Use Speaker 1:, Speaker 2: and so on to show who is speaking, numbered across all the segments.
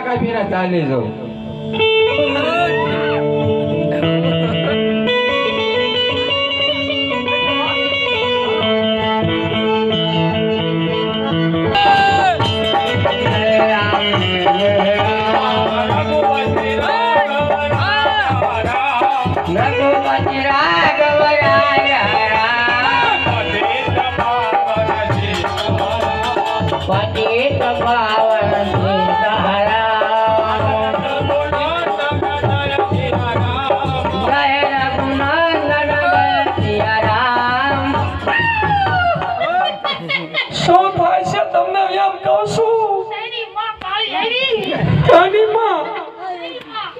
Speaker 1: કાકા ફેરા ચાલી જાઉં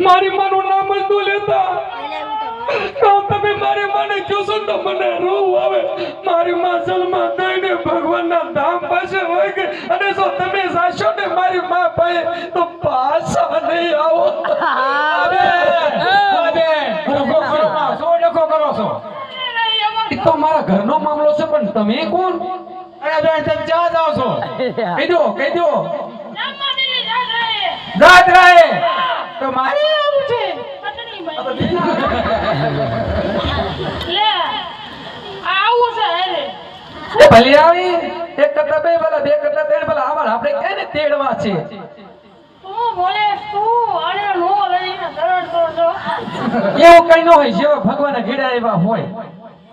Speaker 2: મારી માનું નામ જ તો લેતા તો તમે મારી માને કહો છો તો મને રોવ આવે મારી માં જન્મ દઈને ભગવાનના ધામ પાસે હોય કે અને જો તમે જાશો ને મારી માં પાસે તો પાછા નહીં આવો અબે સો ડખો કરો છો એ તો મારા ઘરનો મામલો છે પણ તમે કોણ અરે બેન તમે ક્યાં જાવ છો કહી દો જાત રહે તો મારે આવું છે
Speaker 3: લે આવું છે રે
Speaker 2: એ ભલી આવી એક કરતા બે ભલા બે કરતા ત્રણ ભલા આમાં આપણે કે ને તેડવા છે
Speaker 3: તું બોલે તું આને નો લઈને દરડ દોડો
Speaker 2: એવું કઈ ન હોય જેવા ભગવાન ઘેડા એવા હોય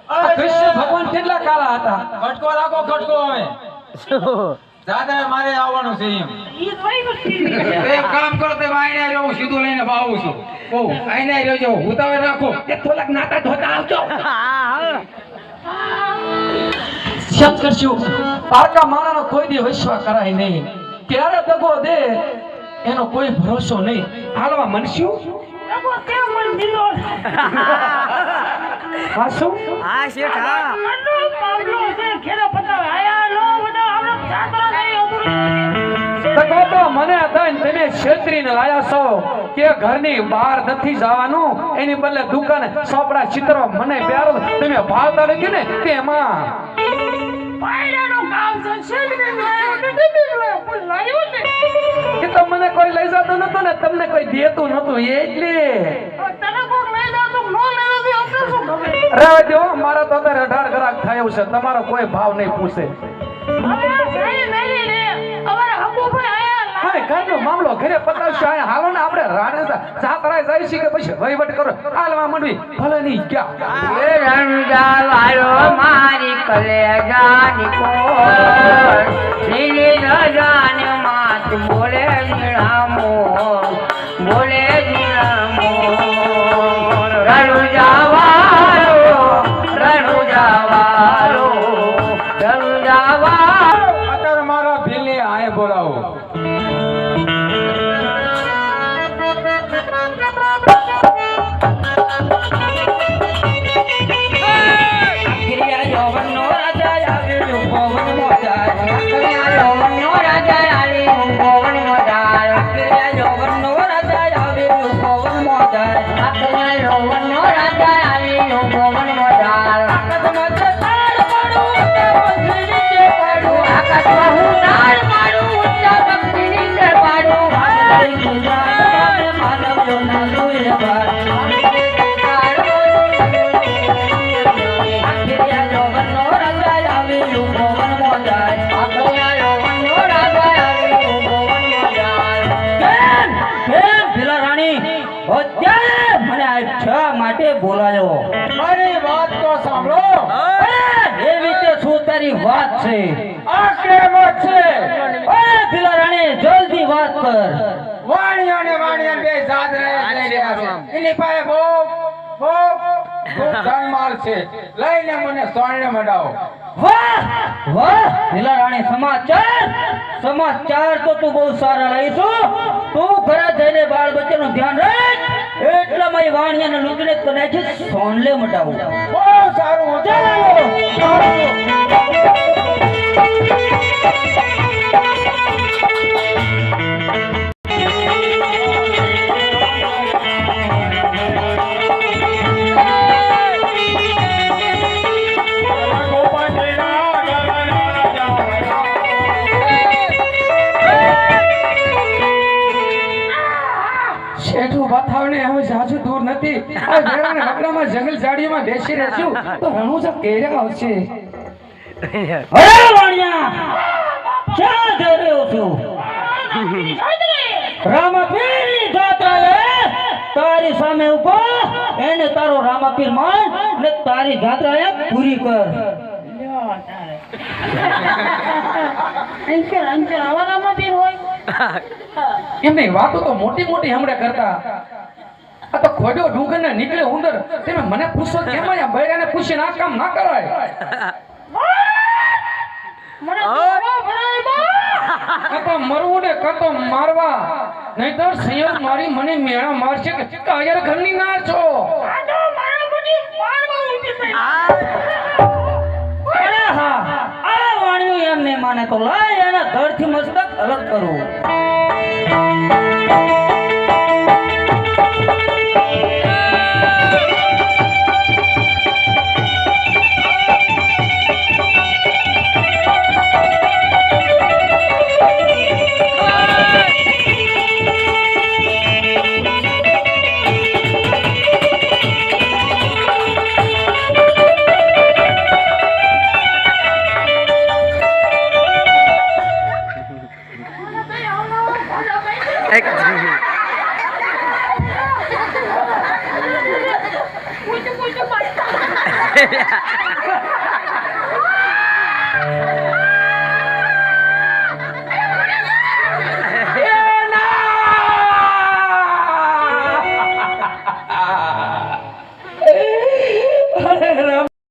Speaker 2: આ કૃષ્ણ ભગવાન કેટલા કાળા હતા ખટકો રાખો ખટકો હવે દાદા મારે આવવાનું છે એમ
Speaker 3: ઈ જોઈ નથી
Speaker 1: એક કામ કરો તે આઈને રહ્યો હું સીધું લઈને આવું છું ઓ આઈને રહ્યો ઉતાવળ રાખો એક થોડાક નાતા ધોતા આવજો
Speaker 2: શબ્દ કરશું પારકા માણાનો કોઈ દી વિશ્વાસ કરાય નહીં ક્યારે દગો દે એનો કોઈ ભરોસો નહીં હાલવા મનશું
Speaker 3: એવો કેમ મન દીધો
Speaker 2: હા શું
Speaker 4: હા શેઠ હા
Speaker 3: મનો મામલો છે ખેરા પતાવે આયા નો વડા આપણે જાતરા નહીં
Speaker 2: તો તો મને દઈને તમે ક્ષેત્રીને લાયા છો કે ઘરની બહાર નથી જવાનું એની બદલે દુકાને સોપડા ચિત્રો મને પ્યારો તમે ભાવતા લખ્યું ને તેમાં
Speaker 3: પાયડાનું કામ છે શેગડી લાયો ને દીદી લાયો પણ લાયો ને
Speaker 2: કે તો મને કોઈ લઈ જતો નતો ને તમને કોઈ દેતું નતું એટલે
Speaker 3: તને કોક લઈ જાતો નો લઈ જાતો આપણે શું ખબર
Speaker 2: રહેવા દો મારા તો અત્યારે 18 ગ્રાહક થયો છે તમારો કોઈ ભાવ નહીં પૂછે
Speaker 3: હવે સહી નહીં રે અમારે હબુભાઈ આયા
Speaker 2: અરે ઘરનો મામલો ઘરે પતાવશું આયા હાલો ને આપણે રાણેસા જાત્રાએ જાય છે કે પછી વહીવટ કરો હાલવા માંડવી ભલે નહીં ક્યાં
Speaker 4: એ રણજાલ આયો મારી કલેજાની કોર લીલી રજાની માત બોલે જીણામો બોલે જીણામો રણુજાવારો
Speaker 2: અત્યારે મારા ભીલે આય બોલાવો
Speaker 4: માટે બોલાયો
Speaker 2: મારી વાત તો સાંભળો
Speaker 4: એવી તે શું તારી વાત છે
Speaker 2: આ કેમ છે
Speaker 4: અરે ભીલા રાણી જલ્દી વાત કર
Speaker 1: વાણિયા બે જાત રહે એની પાસે બહુ ધનમાલ છે લઈને મને સોળને મડાવો
Speaker 4: વાહ વાહ ભીલા રાણી સમાચાર તો તું બહુ સારા લાવીશું તું ઘરે જઈને બાળ બચ્ચાનું ધ્યાન રાખ એટલા મય વાણિયાને લૂંટને તો નાખી સોનલે મટાવું
Speaker 1: બહુ સારું
Speaker 2: નથી આ વેરાને હકડામાં જંગલ ઝાડીઓમાં બેસી રહેશું તો રણુજા કેરે આવશે
Speaker 4: અરે વાણિયા ક્યાં જઈ રહ્યો છું રામાપીરની જાત્રાએ તારી સામે ઉભો એને તારો રામાપીર માન ને તારી જાત્રાએ પૂરી કર
Speaker 3: અંચર આવારામાં બી હોય
Speaker 2: એમની વાતો તો મોટી મોટી હમણાં કરતા આ તો ખોડ્યો ડુંગર ને નીકળે ઉંદર તમે મને પૂછો કેમ આ બૈરાને પૂછીને આ કામ ના કરાય
Speaker 3: મને દોવા ભરાય બા
Speaker 2: કાતો મરવું ને કાતો મારવા નહીતર સંયમ મારી મને મેળા મારશે કે કાયર ઘરની ના છો
Speaker 3: આજો મારા બધી મારવા ઊભી થઈ
Speaker 4: અરે હા આ વાણિયું એમ નહીં માને તો લાય એના ધડથી મસ્તક અલગ કરું
Speaker 3: પૂછ પૂછ પાછા